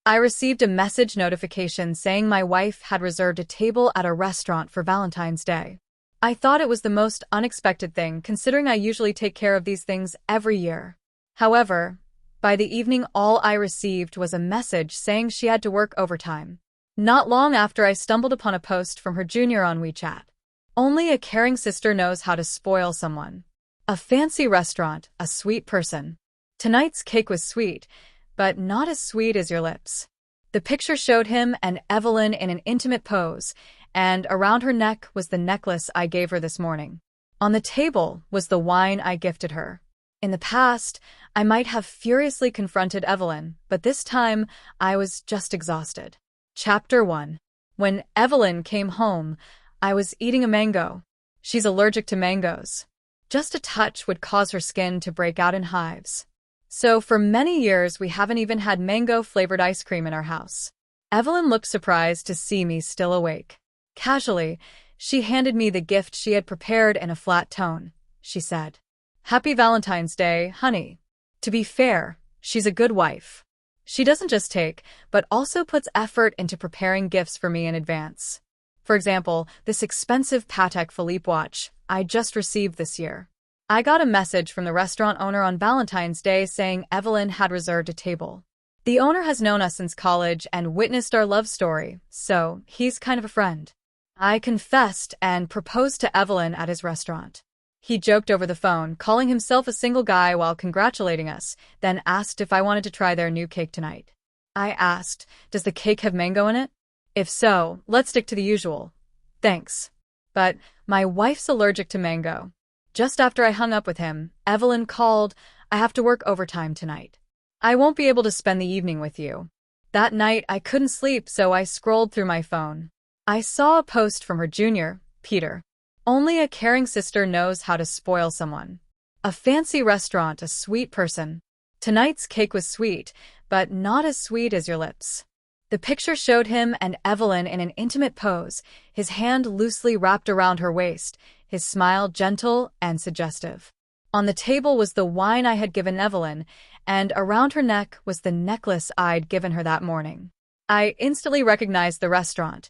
I received a message notification saying my wife had reserved a table at a restaurant for Valentine's Day. I thought it was the most unexpected thing, considering I usually take care of these things every year. However, by the evening, all I received was a message saying she had to work overtime. Not long after, I stumbled upon a post from her junior on WeChat. Only a caring sister knows how to spoil someone. A fancy restaurant, a sweet person. Tonight's cake was sweet, but not as sweet as your lips. The picture showed him and Evelyn in an intimate pose, and around her neck was the necklace I gave her this morning. On the table was the wine I gifted her. In the past, I might have furiously confronted Evelyn, but this time I was just exhausted. Chapter 1. When Evelyn came home, I was eating a mango. She's allergic to mangoes. Just a touch would cause her skin to break out in hives. So for many years, we haven't even had mango-flavored ice cream in our house. Evelyn looked surprised to see me still awake. Casually, she handed me the gift she had prepared in a flat tone. She said, "Happy Valentine's Day, honey." To be fair, she's a good wife. She doesn't just take, but also puts effort into preparing gifts for me in advance. For example, this expensive Patek Philippe watch I just received this year. I got a message from the restaurant owner on Valentine's Day saying Evelyn had reserved a table. The owner has known us since college and witnessed our love story, so he's kind of a friend. I confessed and proposed to Evelyn at his restaurant. He joked over the phone, calling himself a single guy while congratulating us, then asked if I wanted to try their new cake tonight. I asked, "Does the cake have mango in it? If so, let's stick to the usual. Thanks." But my wife's allergic to mango. Just after I hung up with him, Evelyn called, "I have to work overtime tonight. I won't be able to spend the evening with you." That night, I couldn't sleep, so I scrolled through my phone. I saw a post from her junior, Peter. Only a caring sister knows how to spoil someone. A fancy restaurant, a sweet person. Tonight's cake was sweet, but not as sweet as your lips. The picture showed him and Evelyn in an intimate pose, his hand loosely wrapped around her waist, his smile gentle and suggestive. On the table was the wine I had given Evelyn, and around her neck was the necklace I'd given her that morning. I instantly recognized the restaurant,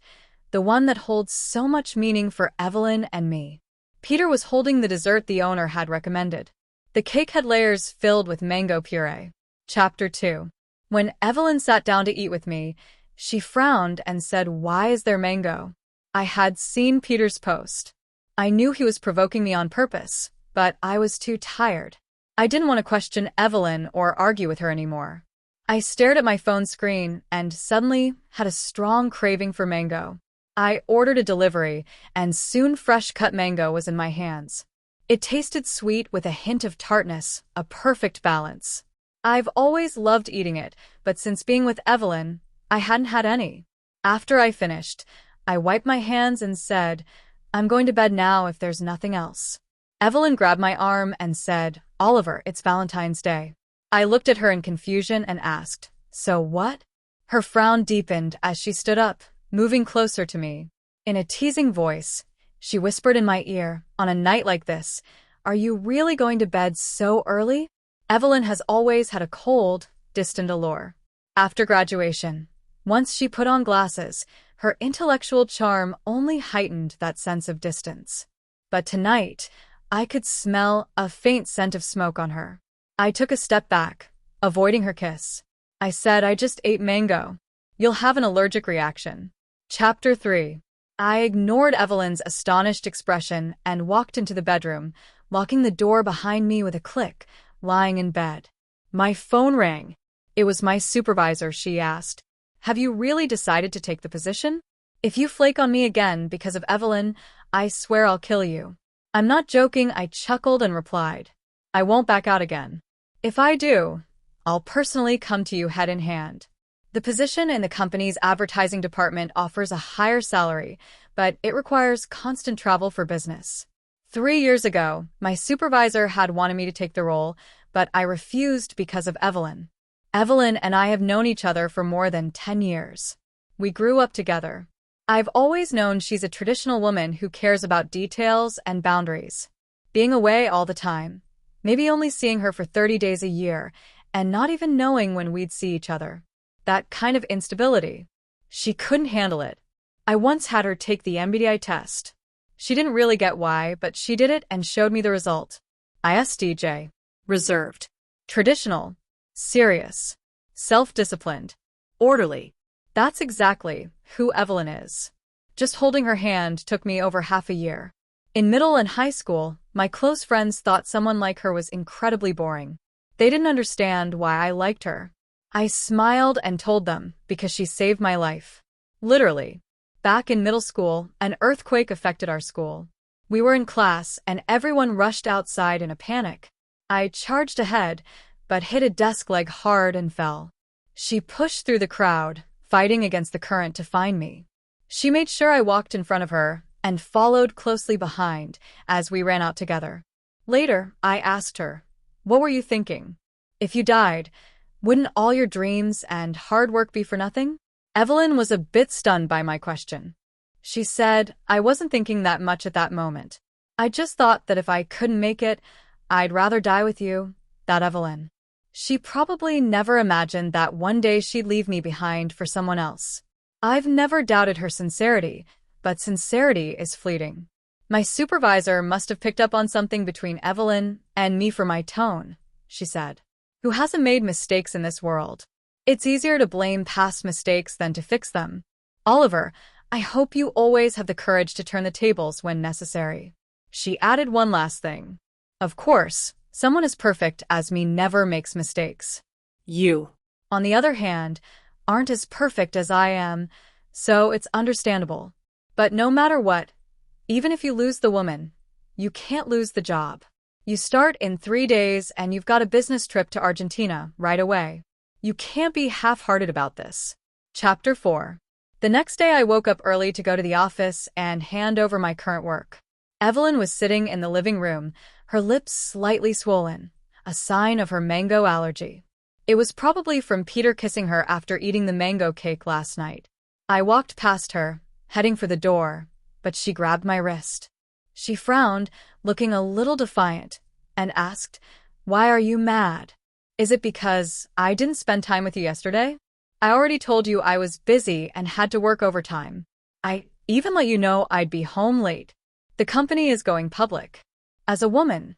the one that holds so much meaning for Evelyn and me. Peter was holding the dessert the owner had recommended. The cake had layers filled with mango puree. Chapter 2. When Evelyn sat down to eat with me, she frowned and said, "Why is there mango?" I had seen Peter's post. I knew he was provoking me on purpose, but I was too tired. I didn't want to question Evelyn or argue with her anymore. I stared at my phone screen and suddenly had a strong craving for mango. I ordered a delivery, and soon fresh-cut mango was in my hands. It tasted sweet with a hint of tartness, a perfect balance. I've always loved eating it, but since being with Evelyn, I hadn't had any. After I finished, I wiped my hands and said, "I'm going to bed now if there's nothing else." Evelyn grabbed my arm and said, "Oliver, it's Valentine's Day." I looked at her in confusion and asked, "So what?" Her frown deepened as she stood up, moving closer to me. In a teasing voice, she whispered in my ear, "On a night like this, are you really going to bed so early?" Evelyn has always had a cold, distant allure. After graduation, once she put on glasses, her intellectual charm only heightened that sense of distance. But tonight, I could smell a faint scent of smoke on her. I took a step back, avoiding her kiss. I said, "I just ate mango. You'll have an allergic reaction." Chapter 3. I ignored Evelyn's astonished expression and walked into the bedroom, locking the door behind me with a click, lying in bed. My phone rang. It was my supervisor. She asked, "Have you really decided to take the position? If you flake on me again because of Evelyn, I swear I'll kill you." "I'm not joking," I chuckled and replied. "I won't back out again. If I do, I'll personally come to you head in hand." The position in the company's advertising department offers a higher salary, but it requires constant travel for business. 3 years ago, my supervisor had wanted me to take the role, but I refused because of Evelyn. Evelyn and I have known each other for more than 10 years. We grew up together. I've always known she's a traditional woman who cares about details and boundaries. Being away all the time, maybe only seeing her for 30 days a year, and not even knowing when we'd see each other. That kind of instability. She couldn't handle it. I once had her take the MBTI test. She didn't really get why, but she did it and showed me the result. ISTJ. Reserved. Traditional. Serious. Self-disciplined. Orderly. That's exactly who Evelyn is. Just holding her hand took me over half a year. In middle and high school, my close friends thought someone like her was incredibly boring. They didn't understand why I liked her. I smiled and told them because she saved my life. Literally. Back in middle school, an earthquake affected our school. We were in class and everyone rushed outside in a panic. I charged ahead, but hit a desk leg hard and fell. She pushed through the crowd, fighting against the current to find me. She made sure I walked in front of her and followed closely behind as we ran out together. Later, I asked her, "What were you thinking? If you died, wouldn't all your dreams and hard work be for nothing?" Evelyn was a bit stunned by my question. She said, "I wasn't thinking that much at that moment. I just thought that if I couldn't make it, I'd rather die with you." That Evelyn. She probably never imagined that one day she'd leave me behind for someone else. I've never doubted her sincerity, but sincerity is fleeting. My supervisor must have picked up on something between Evelyn and me for my tone, she said. Who hasn't made mistakes in this world? It's easier to blame past mistakes than to fix them. Oliver, I hope you always have the courage to turn the tables when necessary. She added one last thing. Of course, someone as perfect as me never makes mistakes. You, on the other hand, aren't as perfect as I am, so it's understandable. But no matter what, even if you lose the woman, you can't lose the job. You start in 3 days and you've got a business trip to Argentina right away. You can't be half-hearted about this. Chapter 4. The next day I woke up early to go to the office and hand over my current work. Evelyn was sitting in the living room, her lips slightly swollen, a sign of her mango allergy. It was probably from Peter kissing her after eating the mango cake last night. I walked past her, heading for the door, but she grabbed my wrist. She frowned, looking a little defiant, and asked, "Why are you mad? Is it because I didn't spend time with you yesterday? I already told you I was busy and had to work overtime. I even let you know I'd be home late. The company is going public. As a woman,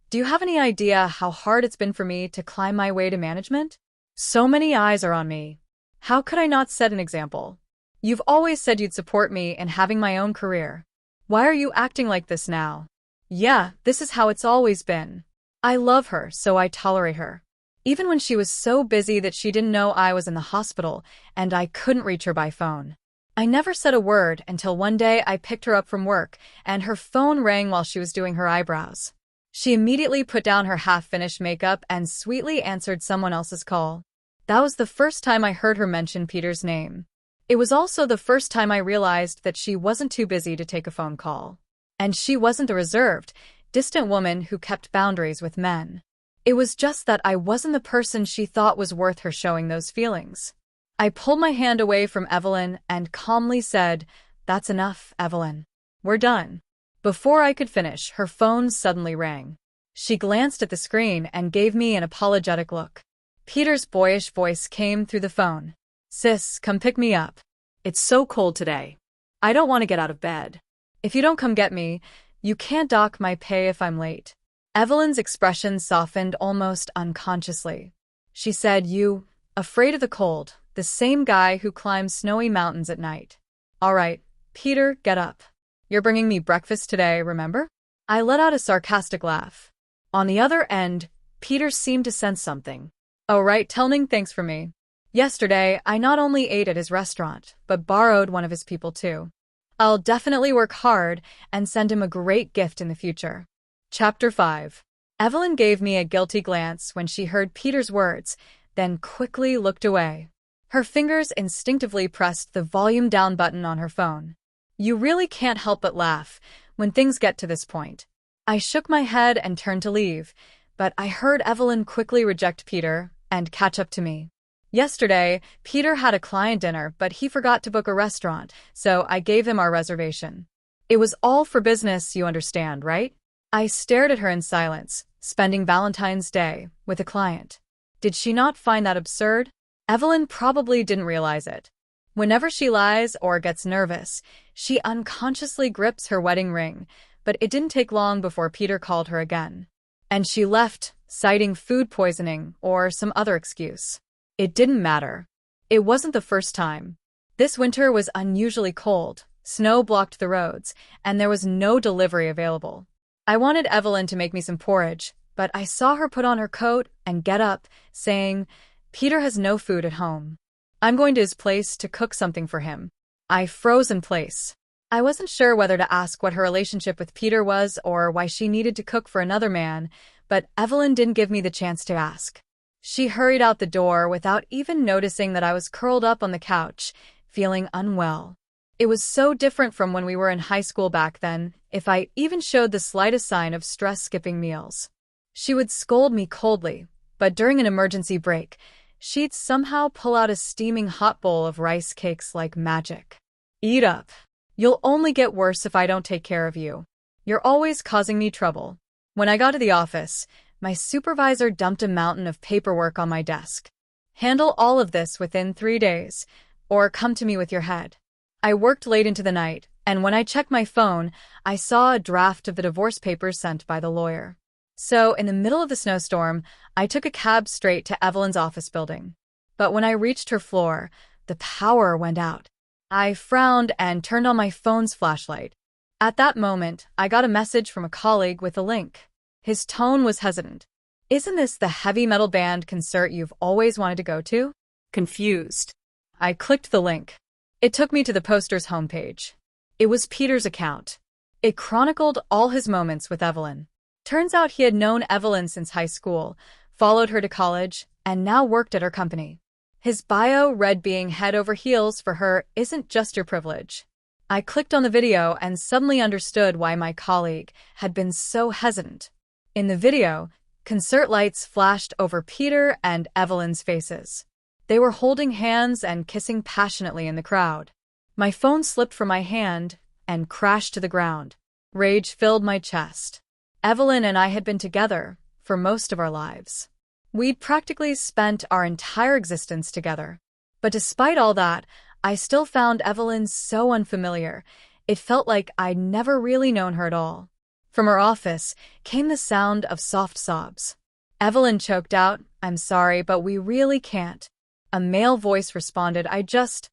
do you have any idea how hard it's been for me to climb my way to management? So many eyes are on me. How could I not set an example? You've always said you'd support me in having my own career. Why are you acting like this now?" "Yeah, this is how it's always been. I love her, so I tolerate her. Even when she was so busy that she didn't know I was in the hospital and I couldn't reach her by phone. I never said a word until one day I picked her up from work and her phone rang while she was doing her eyebrows. She immediately put down her half-finished makeup and sweetly answered someone else's call. That was the first time I heard her mention Peter's name. It was also the first time I realized that she wasn't too busy to take a phone call. And she wasn't the reserved, distant woman who kept boundaries with men. It was just that I wasn't the person she thought was worth her showing those feelings. I pulled my hand away from Evelyn and calmly said, "That's enough, Evelyn. We're done." Before I could finish, her phone suddenly rang. She glanced at the screen and gave me an apologetic look. Peter's boyish voice came through the phone. "Sis, come pick me up. It's so cold today. I don't want to get out of bed. If you don't come get me, you can't dock my pay if I'm late." Evelyn's expression softened almost unconsciously. She said, "You, afraid of the cold, the same guy who climbs snowy mountains at night. All right, Peter, get up. You're bringing me breakfast today, remember?" I let out a sarcastic laugh. On the other end, Peter seemed to sense something. "Oh right, telling thanks for me. Yesterday, I not only ate at his restaurant, but borrowed one of his people too. I'll definitely work hard and send him a great gift in the future." Chapter 5. Evelyn gave me a guilty glance when she heard Peter's words, then quickly looked away. Her fingers instinctively pressed the volume down button on her phone. You really can't help but laugh when things get to this point. I shook my head and turned to leave, but I heard Evelyn quickly reject Peter and catch up to me. Yesterday, Peter had a client dinner, but he forgot to book a restaurant, so I gave him our reservation. It was all for business, you understand, right? I stared at her in silence, spending Valentine's Day with a client. Did she not find that absurd? Evelyn probably didn't realize it. Whenever she lies or gets nervous, she unconsciously grips her wedding ring, but it didn't take long before Peter called her again. And she left, citing food poisoning or some other excuse. It didn't matter. It wasn't the first time. This winter was unusually cold, snow blocked the roads, and there was no delivery available. I wanted Evelyn to make me some porridge, but I saw her put on her coat and get up, saying, "Peter has no food at home. I'm going to his place to cook something for him." I froze in place. I wasn't sure whether to ask what her relationship with Peter was or why she needed to cook for another man, but Evelyn didn't give me the chance to ask. She hurried out the door without even noticing that I was curled up on the couch, feeling unwell. It was so different from when we were in high school back then, if I even showed the slightest sign of stress skipping meals. She would scold me coldly, but during an emergency break, she'd somehow pull out a steaming hot bowl of rice cakes like magic. "Eat up. You'll only get worse if I don't take care of you. You're always causing me trouble." When I got to the office, my supervisor dumped a mountain of paperwork on my desk. "Handle all of this within 3 days, or come to me with your head." I worked late into the night, and when I checked my phone, I saw a draft of the divorce papers sent by the lawyer. So, in the middle of the snowstorm, I took a cab straight to Evelyn's office building. But when I reached her floor, the power went out. I frowned and turned on my phone's flashlight. At that moment, I got a message from a colleague with a link. His tone was hesitant. "Isn't this the heavy metal band concert you've always wanted to go to?" Confused, I clicked the link. It took me to the poster's homepage. It was Peter's account. It chronicled all his moments with Evelyn. Turns out he had known Evelyn since high school, followed her to college, and now worked at her company. His bio read being head over heels for her isn't just your privilege. I clicked on the video and suddenly understood why my colleague had been so hesitant. In the video, concert lights flashed over Peter and Evelyn's faces. They were holding hands and kissing passionately in the crowd. My phone slipped from my hand and crashed to the ground. Rage filled my chest. Evelyn and I had been together for most of our lives. We'd practically spent our entire existence together. But despite all that, I still found Evelyn so unfamiliar. It felt like I'd never really known her at all. From her office came the sound of soft sobs. Evelyn choked out, "I'm sorry, but we really can't." A male voice responded, I just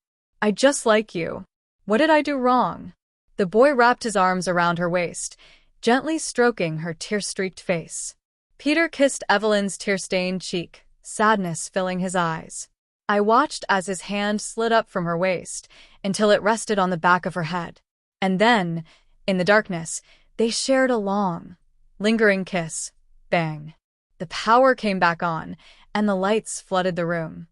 like you. What did I do wrong?" The boy wrapped his arms around her waist, gently stroking her tear-streaked face. Peter kissed Evelyn's tear-stained cheek, sadness filling his eyes. I watched as his hand slid up from her waist until it rested on the back of her head. And then, in the darkness, they shared a long, lingering kiss. Bang. The power came back on, and the lights flooded the room.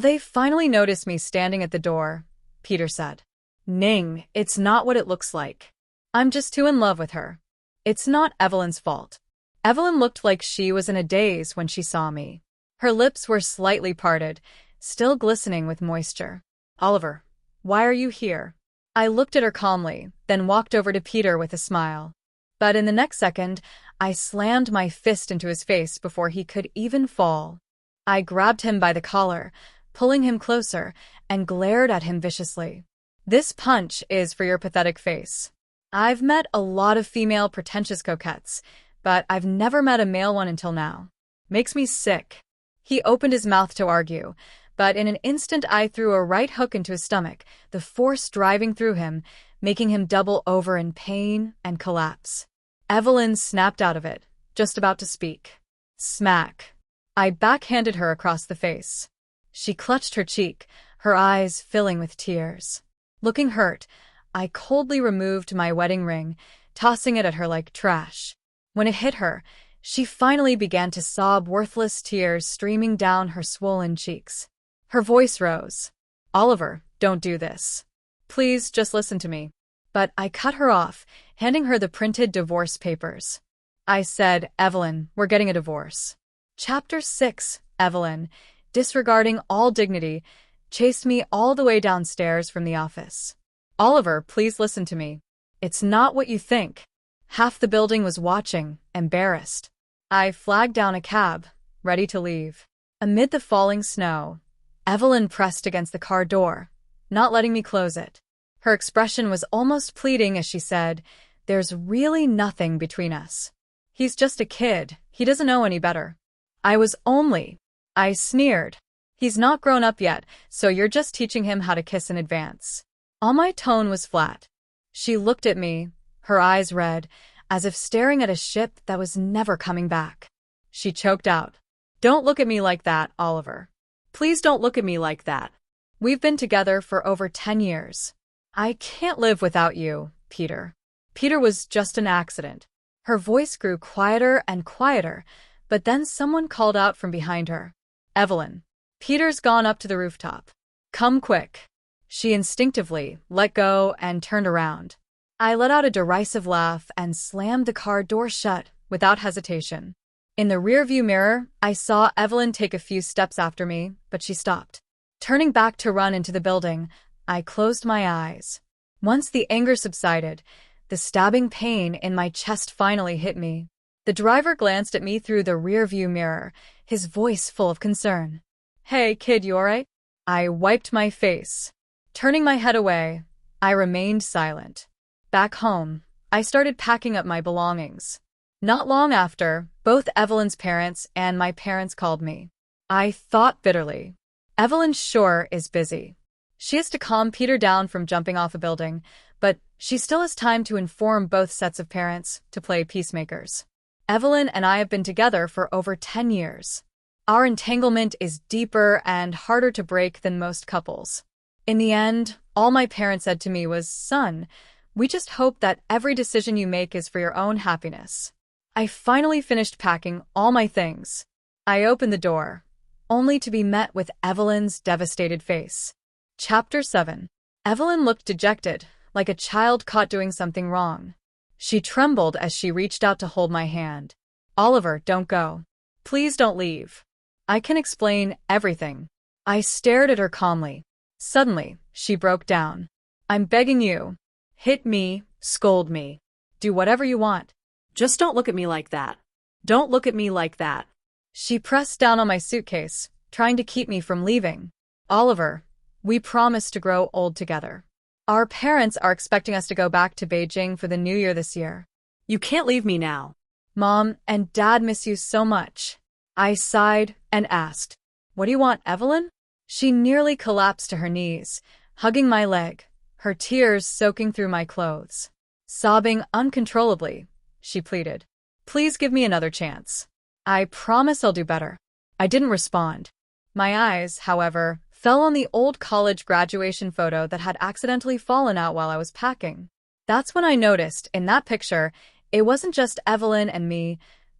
"They finally noticed me standing at the door," Peter said. "Ning, it's not what it looks like. I'm just too in love with her. It's not Evelyn's fault." Evelyn looked like she was in a daze when she saw me. Her lips were slightly parted, still glistening with moisture. "Oliver, why are you here?" I looked at her calmly, then walked over to Peter with a smile. But in the next second, I slammed my fist into his face before he could even fall. I grabbed him by the collar, pulling him closer, and glared at him viciously. "This punch is for your pathetic face. I've met a lot of female pretentious coquettes, but I've never met a male one until now. Makes me sick." He opened his mouth to argue, but in an instant I threw a right hook into his stomach, the force driving through him, making him double over in pain and collapse. Evelyn snapped out of it, just about to speak. Smack. I backhanded her across the face. She clutched her cheek, her eyes filling with tears. Looking hurt, I coldly removed my wedding ring, tossing it at her like trash. When it hit her, she finally began to sob, worthless tears streaming down her swollen cheeks. Her voice rose. "Oliver, don't do this. Please just listen to me." But I cut her off, handing her the printed divorce papers. I said, "Evelyn, we're getting a divorce." Chapter 6. Evelyn, disregarding all dignity, chased me all the way downstairs from the office. "Oliver, please listen to me. It's not what you think." Half the building was watching, embarrassed. I flagged down a cab, ready to leave. Amid the falling snow, Evelyn pressed against the car door, not letting me close it. Her expression was almost pleading as she said, "There's really nothing between us. He's just a kid, he doesn't know any better." I sneered. "He's not grown up yet, so you're just teaching him how to kiss in advance." All my tone was flat. She looked at me, her eyes red, as if staring at a ship that was never coming back. She choked out, "Don't look at me like that, Oliver. Please don't look at me like that. We've been together for over 10 years. I can't live without you, Peter. Peter was just an accident." Her voice grew quieter and quieter, but then someone called out from behind her, "Evelyn, Peter's gone up to the rooftop. Come quick." She instinctively let go and turned around. I let out a derisive laugh and slammed the car door shut without hesitation. In the rearview mirror, I saw Evelyn take a few steps after me, but she stopped. Turning back to run into the building, I closed my eyes. Once the anger subsided, the stabbing pain in my chest finally hit me. The driver glanced at me through the rearview mirror, his voice full of concern. "Hey, kid, you alright?" I wiped my face. Turning my head away, I remained silent. Back home, I started packing up my belongings. Not long after, both Evelyn's parents and my parents called me. I thought bitterly. Evelyn sure is busy. She has to calm Peter down from jumping off a building, but she still has time to inform both sets of parents to play peacemakers. Evelyn and I have been together for over 10 years. Our entanglement is deeper and harder to break than most couples. In the end, all my parents said to me was, "Son, we just hope that every decision you make is for your own happiness." I finally finished packing all my things. I opened the door, only to be met with Evelyn's devastated face. Chapter 7. Evelyn looked dejected, like a child caught doing something wrong. She trembled as she reached out to hold my hand. "Oliver, don't go. Please don't leave. I can explain everything." I stared at her calmly. Suddenly, she broke down. "I'm begging you. Hit me, scold me. Do whatever you want. Just don't look at me like that. Don't look at me like that." She pressed down on my suitcase, trying to keep me from leaving. "Oliver, we promised to grow old together. Our parents are expecting us to go back to Beijing for the New Year this year. You can't leave me now. Mom and Dad miss you so much." I sighed and asked, "What do you want, Evelyn?" She nearly collapsed to her knees, hugging my leg, her tears soaking through my clothes. Sobbing uncontrollably, she pleaded, "Please give me another chance. I promise I'll do better." I didn't respond. My eyes, however, fell on the old college graduation photo that had accidentally fallen out while I was packing. That's when I noticed, in that picture, it wasn't just Evelyn and me.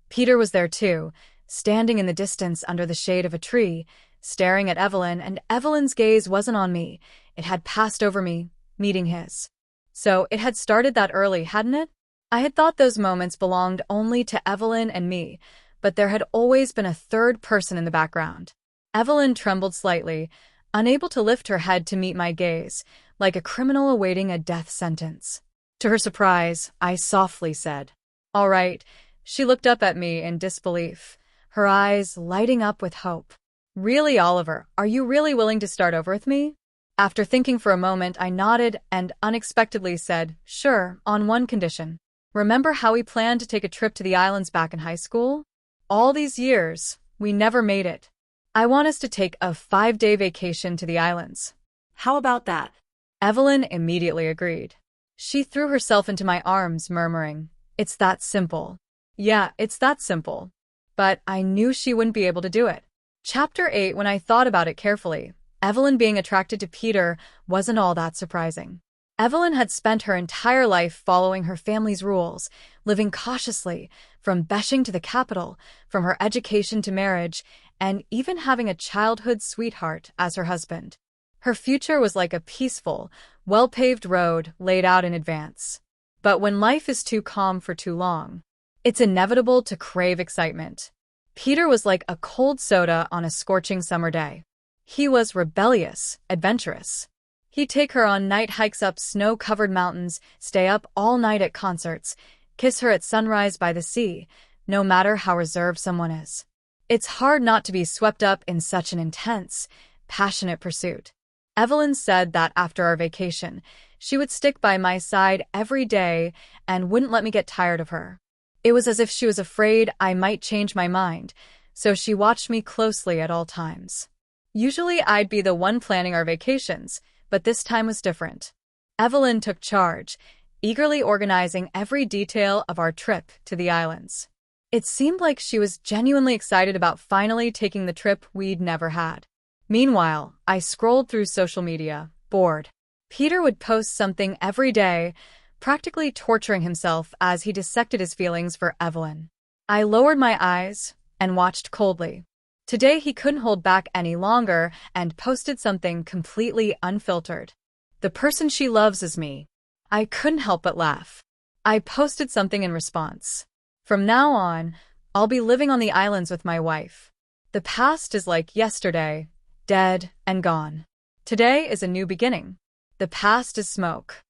Peter was there too, standing in the distance under the shade of a tree, staring at Evelyn, and Evelyn's gaze wasn't on me. It had passed over me, meeting his. So it had started that early, hadn't it? I had thought those moments belonged only to Evelyn and me, but there had always been a third person in the background. Evelyn trembled slightly, unable to lift her head to meet my gaze, like a criminal awaiting a death sentence. To her surprise, I softly said, "All right." She looked up at me in disbelief, her eyes lighting up with hope. "Really, Oliver, are you really willing to start over with me?" After thinking for a moment, I nodded and unexpectedly said, "Sure, on one condition. Remember how we planned to take a trip to the islands back in high school? All these years, we never made it. I want us to take a 5-day vacation to the islands. How about that?" Evelyn immediately agreed. She threw herself into my arms, murmuring, "It's that simple." Yeah, it's that simple. But I knew she wouldn't be able to do it. Chapter 8. When I thought about it carefully, Evelyn being attracted to Peter wasn't all that surprising. Evelyn had spent her entire life following her family's rules, living cautiously, from Beijing to the capital, from her education to marriage, and even having a childhood sweetheart as her husband. Her future was like a peaceful, well-paved road laid out in advance. But when life is too calm for too long, it's inevitable to crave excitement. Peter was like a cold soda on a scorching summer day. He was rebellious, adventurous. He'd take her on night hikes up snow-covered mountains, stay up all night at concerts, kiss her at sunrise by the sea, no matter how reserved someone is. It's hard not to be swept up in such an intense, passionate pursuit. Evelyn said that after our vacation, she would stick by my side every day and wouldn't let me get tired of her. It was as if she was afraid I might change my mind, so she watched me closely at all times. Usually I'd be the one planning our vacations, but this time was different. Evelyn took charge, eagerly organizing every detail of our trip to the islands. It seemed like she was genuinely excited about finally taking the trip we'd never had. Meanwhile, I scrolled through social media, bored. Peter would post something every day, practically torturing himself as he dissected his feelings for Evelyn. I lowered my eyes and watched coldly. Today he couldn't hold back any longer and posted something completely unfiltered. The person she loves is me. I couldn't help but laugh. I posted something in response. From now on, I'll be living on the islands with my wife. The past is like yesterday, dead and gone. Today is a new beginning. The past is smoke.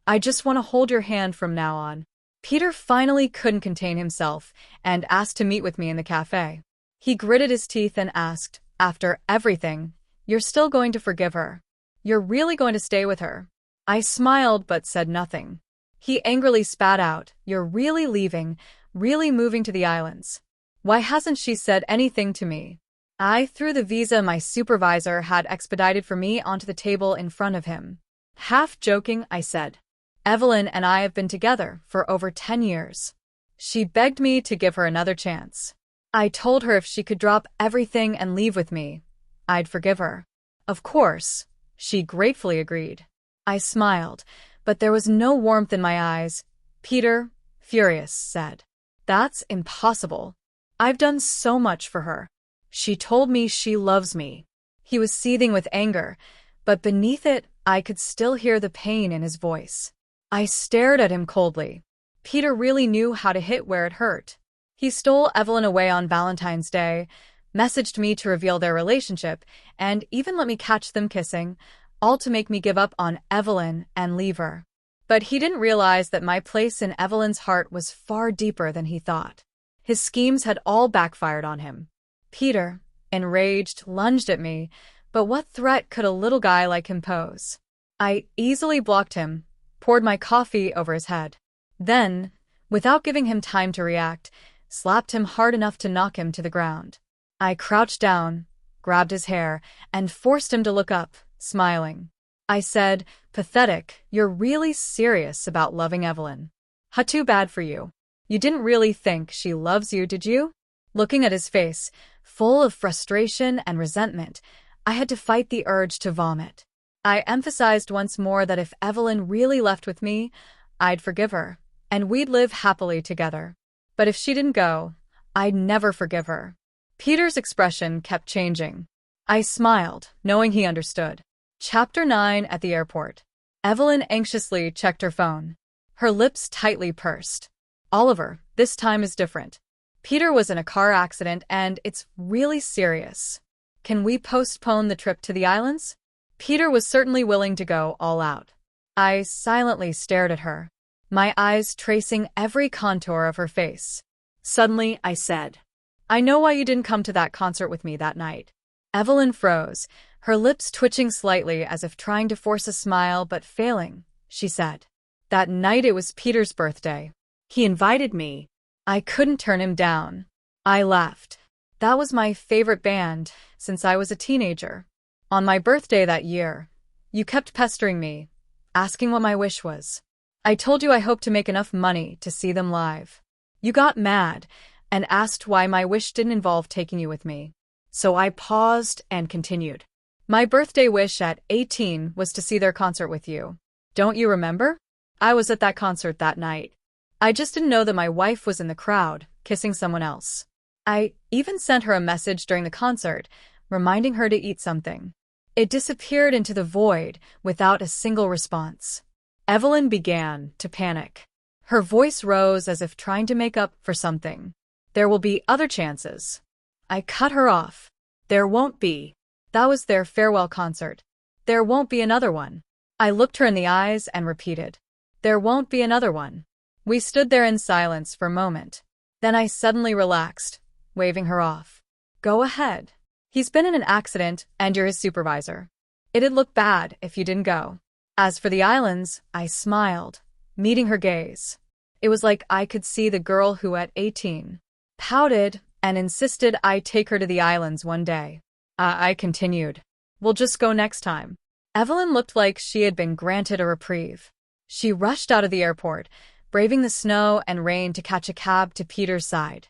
I just want to hold your hand from now on. Peter finally couldn't contain himself and asked to meet with me in the cafe. He gritted his teeth and asked, after everything, "You're still going to forgive her? You're really going to stay with her?" I smiled but said nothing. He angrily spat out, "You're really leaving, really moving to the islands? Why hasn't she said anything to me?" I threw the visa my supervisor had expedited for me onto the table in front of him. Half joking, I said, "Evelyn and I have been together for over 10 years. She begged me to give her another chance. I told her if she could drop everything and leave with me, I'd forgive her. Of course, she gratefully agreed." I smiled, but there was no warmth in my eyes. Peter, furious, said, "That's impossible. I've done so much for her. She told me she loves me." He was seething with anger, but beneath it, I could still hear the pain in his voice. I stared at him coldly. Peter really knew how to hit where it hurt. He stole Evelyn away on Valentine's Day, messaged me to reveal their relationship, and even let me catch them kissing, all to make me give up on Evelyn and leave her. But he didn't realize that my place in Evelyn's heart was far deeper than he thought. His schemes had all backfired on him. Peter, enraged, lunged at me, but what threat could a little guy like him pose? I easily blocked him, poured my coffee over his head. Then, without giving him time to react, slapped him hard enough to knock him to the ground. I crouched down, grabbed his hair, and forced him to look up, smiling. I said, "Pathetic, you're really serious about loving Evelyn. How too bad for you. You didn't really think she loves you, did you?" Looking at his face, full of frustration and resentment, I had to fight the urge to vomit. I emphasized once more that if Evelyn really left with me, I'd forgive her, and we'd live happily together. But if she didn't go, I'd never forgive her. Peter's expression kept changing. I smiled, knowing he understood. Chapter 9 at the airport. Evelyn anxiously checked her phone. Her lips tightly pursed. "Oliver, this time is different. Peter was in a car accident and it's really serious. Can we postpone the trip to the islands?" Peter was certainly willing to go all out. I silently stared at her, my eyes tracing every contour of her face. Suddenly, I said, "I know why you didn't come to that concert with me that night." Evelyn froze, her lips twitching slightly as if trying to force a smile but failing. She said, "That night it was Peter's birthday. He invited me. I couldn't turn him down." I laughed. "That was my favorite band since I was a teenager. On my birthday that year, you kept pestering me, asking what my wish was. I told you I hoped to make enough money to see them live. You got mad and asked why my wish didn't involve taking you with me. So I paused and continued. My birthday wish at 18 was to see their concert with you. Don't you remember? I was at that concert that night. I just didn't know that my wife was in the crowd, kissing someone else. I even sent her a message during the concert, reminding her to eat something. It disappeared into the void without a single response." Evelyn began to panic. Her voice rose as if trying to make up for something. "There will be other chances." I cut her off. "There won't be. That was their farewell concert. There won't be another one." I looked her in the eyes and repeated, "There won't be another one." We stood there in silence for a moment. Then I suddenly relaxed, waving her off. "Go ahead. He's been in an accident, and you're his supervisor. It'd look bad if you didn't go. As for the islands, I smiled, meeting her gaze. It was like I could see the girl who at 18 pouted and insisted I take her to the islands one day. I continued. We'll just go next time. Evelyn looked like she had been granted a reprieve. She rushed out of the airport, braving the snow and rain to catch a cab to Peter's side.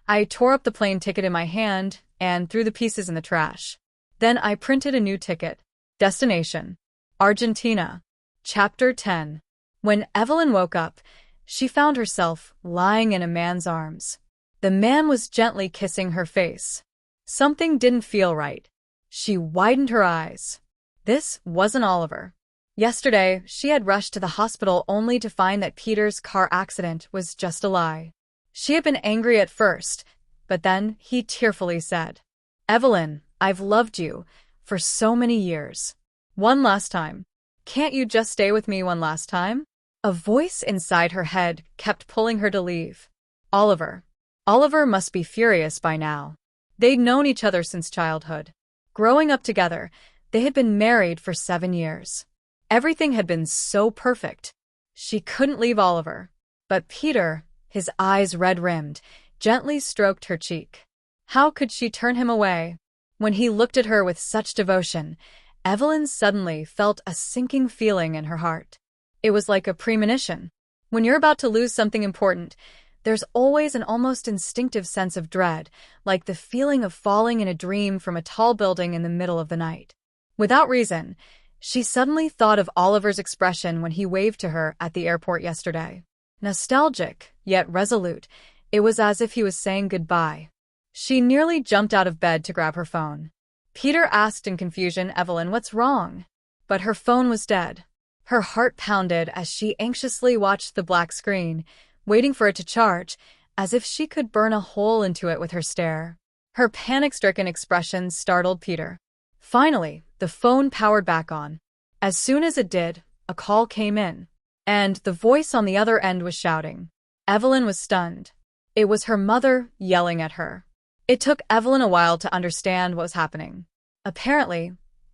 I tore up the plane ticket in my hand and threw the pieces in the trash. Then I printed a new ticket. Destination: Argentina. Chapter 10. When Evelyn woke up, she found herself lying in a man's arms. The man was gently kissing her face. Something didn't feel right. She widened her eyes. This wasn't Oliver. Yesterday, she had rushed to the hospital only to find that Peter's car accident was just a lie. She had been angry at first, but then he tearfully said, "Evelyn, I've loved you for so many years. One last time. Can't you just stay with me one last time?" A voice inside her head kept pulling her to leave. Oliver. Oliver must be furious by now. They'd known each other since childhood. Growing up together, they had been married for 7 years. Everything had been so perfect. She couldn't leave Oliver. But Peter, his eyes red-rimmed, gently stroked her cheek. How could she turn him away? When he looked at her with such devotion, Evelyn suddenly felt a sinking feeling in her heart. It was like a premonition. When you're about to lose something important, there's always an almost instinctive sense of dread, like the feeling of falling in a dream from a tall building in the middle of the night. Without reason, she suddenly thought of Oliver's expression when he waved to her at the airport yesterday. Nostalgic, yet resolute, it was as if he was saying goodbye. She nearly jumped out of bed to grab her phone. Peter asked in confusion, "Evelyn, what's wrong?" But her phone was dead. Her heart pounded as she anxiously watched the black screen, waiting for it to charge, as if she could burn a hole into it with her stare. Her panic-stricken expression startled Peter. Finally, the phone powered back on. As soon as it did, a call came in, and the voice on the other end was shouting. Evelyn was stunned. It was her mother yelling at her. It took Evelyn a while to understand what was happening. Apparently,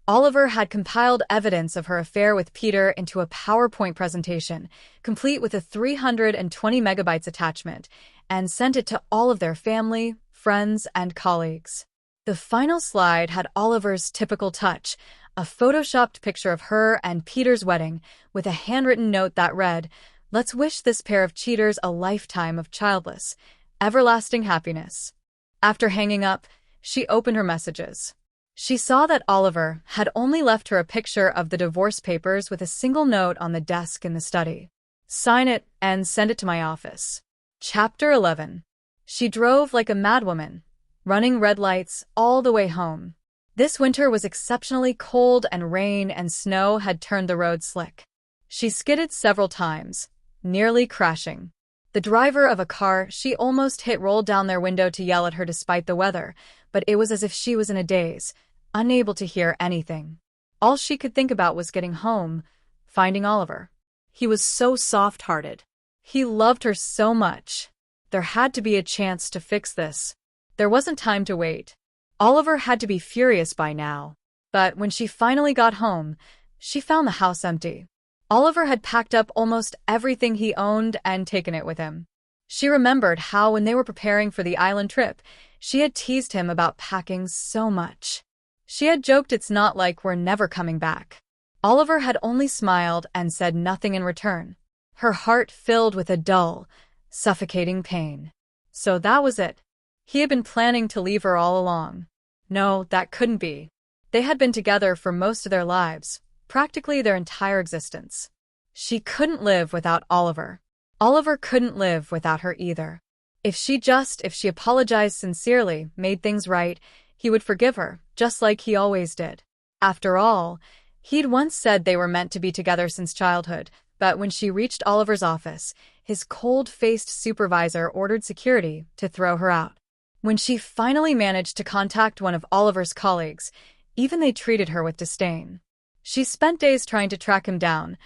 Oliver had compiled evidence of her affair with Peter into a PowerPoint presentation, complete with a 320 megabytes attachment, and sent it to all of their family, friends, and colleagues. The final slide had Oliver's typical touch, a photoshopped picture of her and Peter's wedding, with a handwritten note that read, "Let's wish this pair of cheaters a lifetime of childless, everlasting happiness." After hanging up, she opened her messages. She saw that Oliver had only left her a picture of the divorce papers with a single note on the desk in the study. "Sign it and send it to my office." Chapter 11. She drove like a madwoman, running red lights all the way home. This winter was exceptionally cold, and rain and snow had turned the road slick. She skidded several times, nearly crashing. The driver of a car she almost hit rolled down their window to yell at her despite the weather, but it was as if she was in a daze, unable to hear anything. All she could think about was getting home, finding Oliver. He was so soft-hearted. He loved her so much. There had to be a chance to fix this. There wasn't time to wait. Oliver had to be furious by now. But when she finally got home, she found the house empty. Oliver had packed up almost everything he owned and taken it with him. She remembered how, when they were preparing for the island trip, she had teased him about packing so much. She had joked, "It's not like we're never coming back." Oliver had only smiled and said nothing in return. Her heart filled with a dull, suffocating pain. So that was it. He had been planning to leave her all along. No, that couldn't be. They had been together for most of their lives, practically their entire existence. She couldn't live without Oliver. Oliver couldn't live without her either. If she apologized sincerely, made things right, he would forgive her, just like he always did. After all, he'd once said they were meant to be together since childhood, but when she reached Oliver's office, his cold-faced supervisor ordered security to throw her out. When she finally managed to contact one of Oliver's colleagues, even they treated her with disdain. She spent days trying to track him down,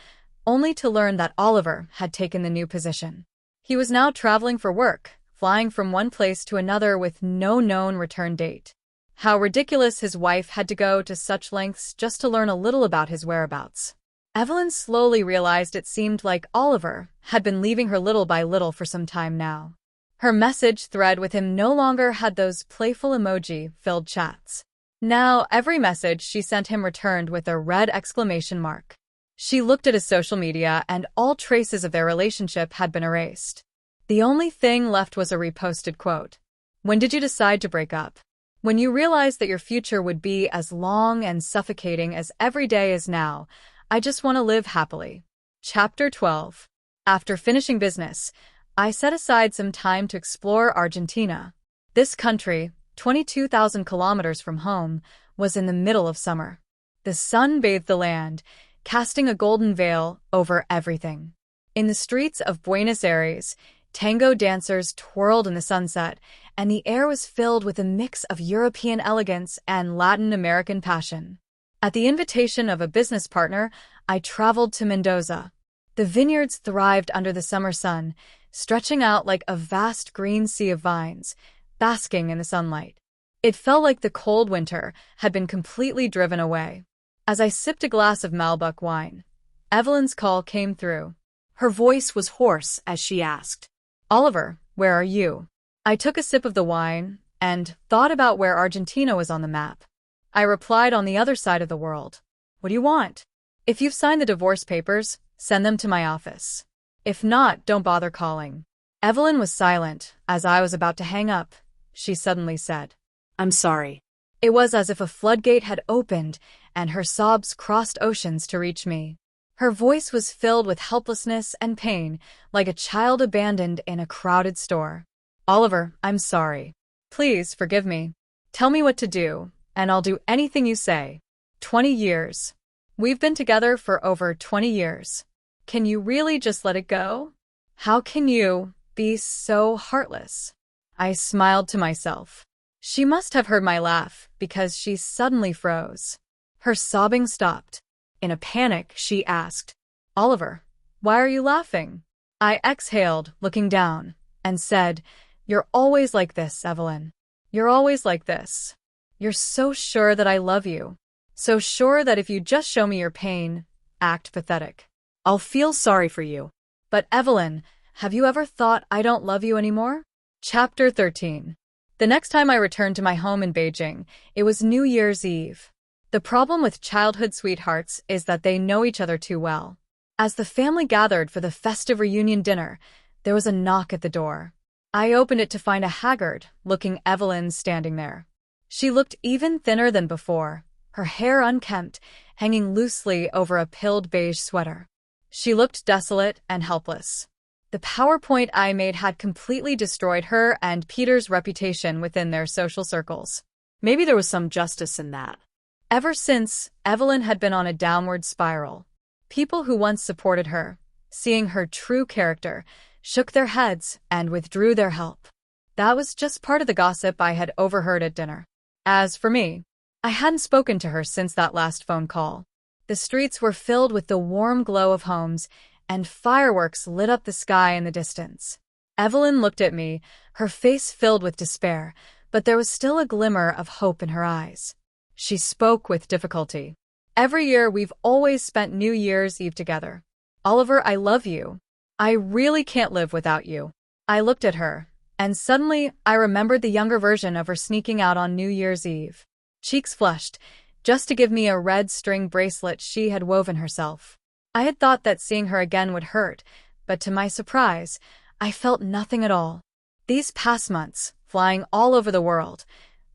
only to learn that Oliver had taken the new position. He was now traveling for work, flying from one place to another with no known return date. How ridiculous his wife had to go to such lengths just to learn a little about his whereabouts. Evelyn slowly realized it seemed like Oliver had been leaving her little by little for some time now. Her message thread with him no longer had those playful emoji-filled chats. Now, every message she sent him returned with a red exclamation mark. She looked at his social media, and all traces of their relationship had been erased. The only thing left was a reposted quote. "When did you decide to break up? When you realized that your future would be as long and suffocating as every day is now. I just want to live happily." Chapter 12. After finishing business, I set aside some time to explore Argentina. This country, 22,000 kilometers from home, was in the middle of summer. The sun bathed the land, casting a golden veil over everything. In the streets of Buenos Aires, tango dancers twirled in the sunset, and the air was filled with a mix of European elegance and Latin American passion. At the invitation of a business partner, I traveled to Mendoza. The vineyards thrived under the summer sun, stretching out like a vast green sea of vines, basking in the sunlight. It felt like the cold winter had been completely driven away. As I sipped a glass of Malbec wine, Evelyn's call came through. Her voice was hoarse as she asked, "Oliver, where are you?" I took a sip of the wine and thought about where Argentina was on the map. I replied, "On the other side of the world." "What do you want?" "If you've signed the divorce papers, send them to my office. If not, don't bother calling." Evelyn was silent. As I was about to hang up, she suddenly said, "I'm sorry." It was as if a floodgate had opened and her sobs crossed oceans to reach me. Her voice was filled with helplessness and pain, like a child abandoned in a crowded store. "Oliver, I'm sorry. Please forgive me. Tell me what to do, and I'll do anything you say. 20 years. We've been together for over 20 years. Can you really just let it go? How can you be so heartless?" I smiled to myself. She must have heard my laugh because she suddenly froze. Her sobbing stopped. In a panic, she asked, "Oliver, why are you laughing?" I exhaled, looking down, and said, "You're always like this, Evelyn. You're always like this. You're so sure that I love you. So sure that if you just show me your pain, act pathetic, I'll feel sorry for you. But Evelyn, have you ever thought I don't love you anymore?" Chapter 13. The next time I returned to my home in Beijing, it was New Year's Eve. The problem with childhood sweethearts is that they know each other too well. As the family gathered for the festive reunion dinner, there was a knock at the door. I opened it to find a haggard-looking Evelyn standing there. She looked even thinner than before, her hair unkempt, hanging loosely over a pilled beige sweater. She looked desolate and helpless. The PowerPoint I made had completely destroyed her and Peter's reputation within their social circles. Maybe there was some justice in that. Ever since, Evelyn had been on a downward spiral. People who once supported her, seeing her true character, shook their heads and withdrew their help. That was just part of the gossip I had overheard at dinner. As for me, I hadn't spoken to her since that last phone call. The streets were filled with the warm glow of homes, and fireworks lit up the sky in the distance. Evelyn looked at me, her face filled with despair, but there was still a glimmer of hope in her eyes. She spoke with difficulty. "Every year we've always spent New Year's Eve together. Oliver, I love you. I really can't live without you." I looked at her, and suddenly I remembered the younger version of her sneaking out on New Year's Eve. Cheeks flushed, just to give me a red string bracelet she had woven herself. I had thought that seeing her again would hurt, but to my surprise, I felt nothing at all. These past months, flying all over the world,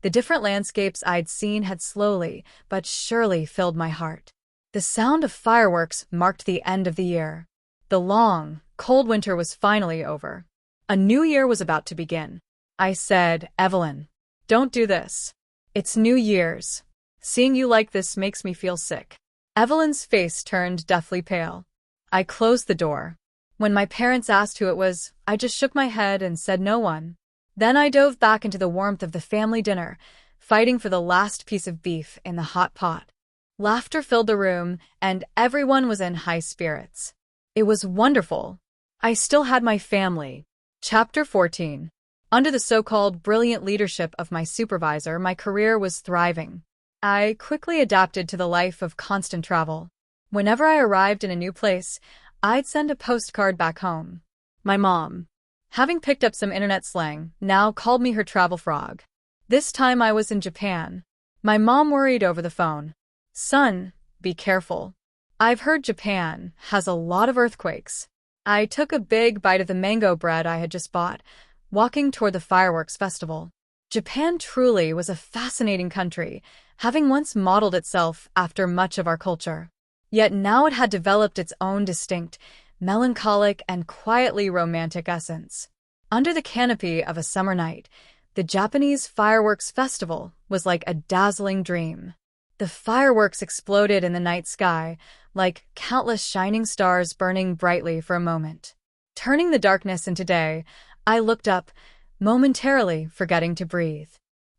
the different landscapes I'd seen had slowly but surely filled my heart. The sound of fireworks marked the end of the year. The long, cold winter was finally over. A new year was about to begin. I said, "Evelyn, don't do this. It's New Year's. Seeing you like this makes me feel sick." Evelyn's face turned deathly pale. I closed the door. When my parents asked who it was, I just shook my head and said no one. Then I dove back into the warmth of the family dinner, fighting for the last piece of beef in the hot pot. Laughter filled the room, and everyone was in high spirits. It was wonderful. I still had my family. Chapter 14. Under the so-called brilliant leadership of my supervisor, my career was thriving. I quickly adapted to the life of constant travel. Whenever I arrived in a new place, I'd send a postcard back home. My mom, having picked up some internet slang, now called me her travel frog. This time I was in Japan. My mom worried over the phone. "Son, be careful. I've heard Japan has a lot of earthquakes." I took a big bite of the mango bread I had just bought, walking toward the fireworks festival. Japan truly was a fascinating country, having once modeled itself after much of our culture. Yet now it had developed its own distinct, melancholic, and quietly romantic essence. Under the canopy of a summer night, the Japanese fireworks festival was like a dazzling dream. The fireworks exploded in the night sky, like countless shining stars burning brightly for a moment. Turning the darkness into day, I looked up, momentarily forgetting to breathe.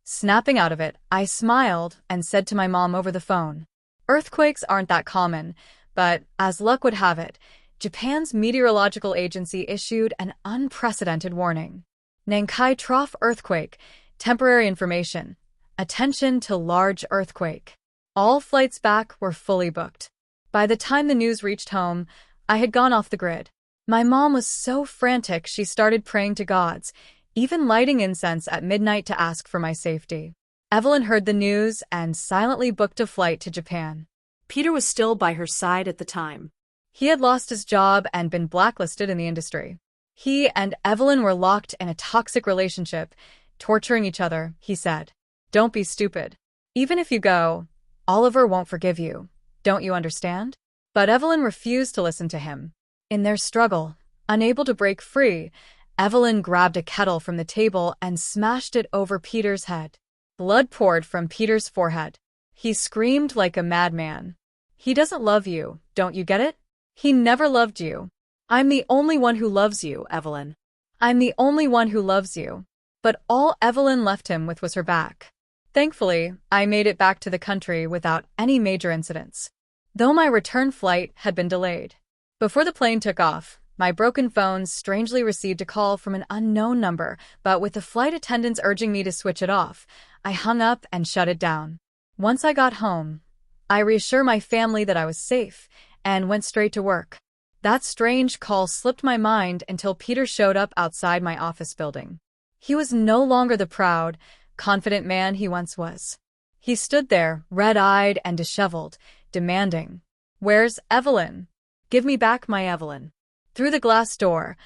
Snapping out of it, I smiled and said to my mom over the phone, "Earthquakes aren't that common, but as luck would have it, Japan's meteorological agency issued an unprecedented warning. Nankai Trough earthquake, temporary information. Attention to large earthquake." All flights back were fully booked. By the time the news reached home, I had gone off the grid. My mom was so frantic she started praying to gods, even lighting incense at midnight to ask for my safety. Evelyn heard the news and silently booked a flight to Japan. Peter was still by her side at the time. He had lost his job and been blacklisted in the industry. He and Evelyn were locked in a toxic relationship, torturing each other, he said. "Don't be stupid. Even if you go, Oliver won't forgive you. Don't you understand?" But Evelyn refused to listen to him. In their struggle, unable to break free, Evelyn grabbed a kettle from the table and smashed it over Peter's head. Blood poured from Peter's forehead. He screamed like a madman. "He doesn't love you, don't you get it? He never loved you. I'm the only one who loves you, Evelyn. I'm the only one who loves you." But all Evelyn left him with was her back. Thankfully, I made it back to the country without any major incidents, though my return flight had been delayed. Before the plane took off, my broken phone strangely received a call from an unknown number, but with the flight attendants urging me to switch it off, I hung up and shut it down. Once I got home, I reassured my family that I was safe and went straight to work. That strange call slipped my mind until Peter showed up outside my office building. He was no longer the proud, confident man he once was. He stood there, red-eyed and disheveled, demanding, "Where's Evelyn? Give me back my Evelyn." Through the glass door,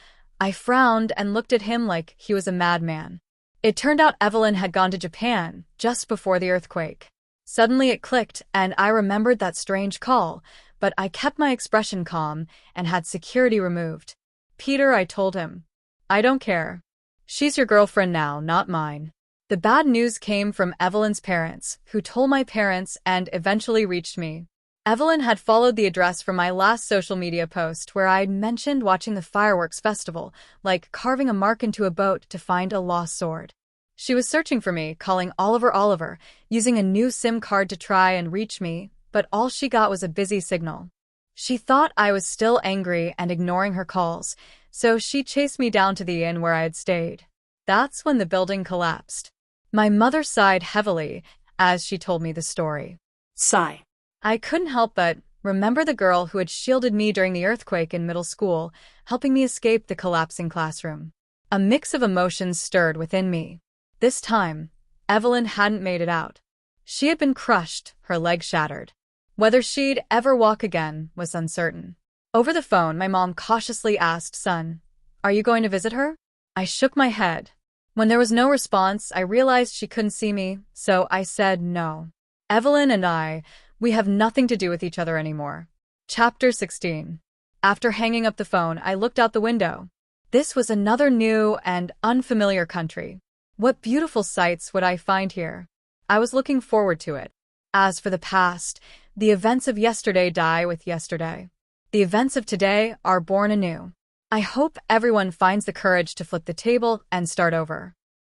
I frowned and looked at him like he was a madman. It turned out Evelyn had gone to Japan just before the earthquake. Suddenly it clicked, and I remembered that strange call, but I kept my expression calm and had security removed. "Peter," I told him, "I don't care. She's your girlfriend now, not mine." The bad news came from Evelyn's parents, who told my parents and eventually reached me. Evelyn had followed the address from my last social media post where I'd mentioned watching the fireworks festival, like carving a mark into a boat to find a lost sword. She was searching for me, calling Oliver, using a new SIM card to try and reach me, but all she got was a busy signal. She thought I was still angry and ignoring her calls, so she chased me down to the inn where I had stayed. That's when the building collapsed. My mother sighed heavily as she told me the story. Sigh. I couldn't help but remember the girl who had shielded me during the earthquake in middle school, helping me escape the collapsing classroom. A mix of emotions stirred within me. This time, Evelyn hadn't made it out. She had been crushed, her leg shattered. Whether she'd ever walk again was uncertain. Over the phone, my mom cautiously asked, "Son, are you going to visit her?" I shook my head. When there was no response, I realized she couldn't see me, so I said no. Evelyn and we have nothing to do with each other anymore. Chapter 16. After hanging up the phone, I looked out the window. This was another new and unfamiliar country. What beautiful sights would I find here? I was looking forward to it. As for the past, the events of yesterday die with yesterday. The events of today are born anew. I hope everyone finds the courage to flip the table and start over.